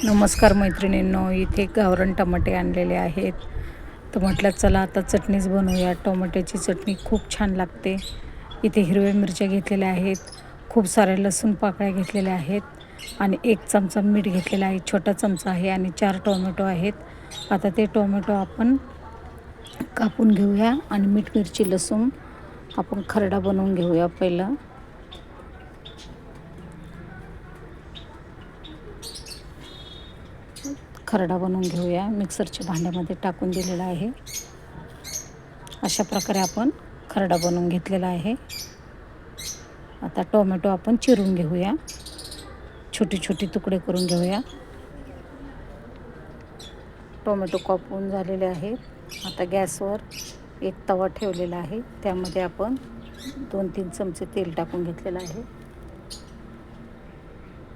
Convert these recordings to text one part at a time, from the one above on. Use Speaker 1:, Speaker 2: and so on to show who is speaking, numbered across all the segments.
Speaker 1: नमस्कार मैत्रिणींनो, इथे गावरान टमाटे आणलेले आहेत. तर म्हटलं चला आता चटणीच बनवूया. टोमॅटोची चटणी खूप छान लागते. इथे हिरव्या मिरच्या घेतलेल्या आहेत, खूप साऱ्या लसूण पाकळ्या घेतलेल्या आहेत आणि 1 चमचा मीठ घेतलेला आहे, छोटा चमचा आहे आणि 4 टोमॅटो आहेत. आता ते टोमॅटो आपण कापून घेऊया आणि मीठ मिरची लसूण आपण खरडा बनवून घेऊया. पहिला खरडा बनवून घेऊया. मिक्सरच्या भांड्यामध्ये टाकून दिलेला आहे. अशा प्रकारे आपण खरडा बनवून घेतलेला आहे. आता टोमॅटो आपण चिरून घेऊया, छोटे छोटे तुकडे करून घेऊया. टोमॅटो कापून झालेले आहेत. आता गॅसवर एक तवा ठेवलेला आहे, त्यामध्ये आपण 2-3 चमचे तेल टाकून घेतलेलं आहे.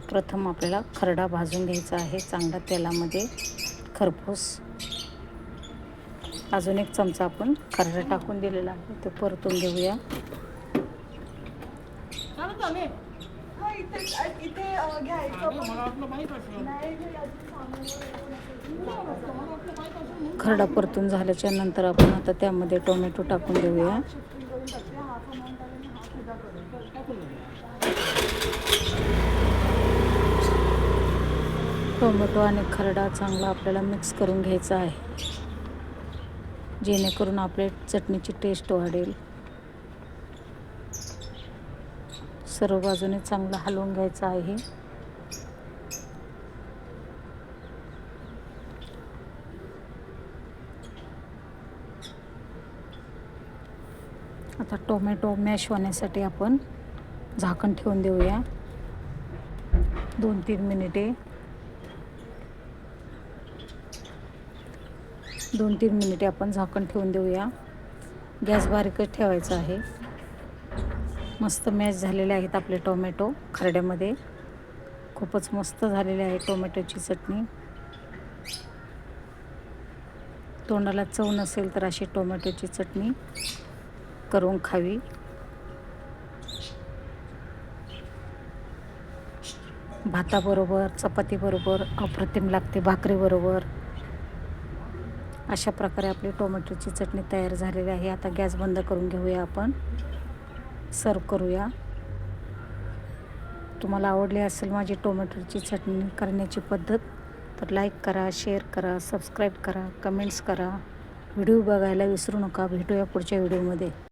Speaker 1: प्रथम आपल्याला खरडा भाजून घ्यायचा आहे चांगला तेलामध्ये खरपूस. अजून 1 चमचा आपण खरडा टाकून दिलेला आहे, ते परतून घेऊया. खरडा परतून झाल्याच्या नंतर आपण आता त्यामध्ये टोमॅटो टाकून देऊया. टोमॅटो आणि खरडा चांगला आपल्याला मिक्स करून घ्यायचा आहे, जेणेकरून आपल्या चटणीची टेस्ट वाढेल. सर्व बाजूने चांगलं हलवून घ्यायचं आहे. आता टोमॅटो मॅश होण्यासाठी आपण झाकण ठेवून देऊया 2-3 मिनिटे. 2-3 मिनिटे आपण झाकण ठेवून देऊया. गॅस बारीकच ठेवायचा आहे. मस्त मॅश झालेले आहेत आपले टोमॅटो खरड्यामध्ये. खूपच मस्त झालेली आहे टोमॅटोची चटणी. तोंडाला चव नसेल तर अशी टोमॅटोची चटणी करून खावी. भाताबरोबर, चपातीबरोबर अप्रतिम लागते, भाकरीबरोबर. अशा प्रकारे आपली टोमॅटोची चटणी तयार झालेली आहे. आता गॅस बंद करून घेऊया, आपण सर्व करूया. तुम्हाला आवडली असेल माझी टोमॅटोची चटणी करण्याची पद्धत तर लाईक करा, शेअर करा, सबस्क्राईब करा, कमेंट्स करा. व्हिडिओ बघायला विसरू नका. भेटूया पुढच्या व्हिडिओमध्ये.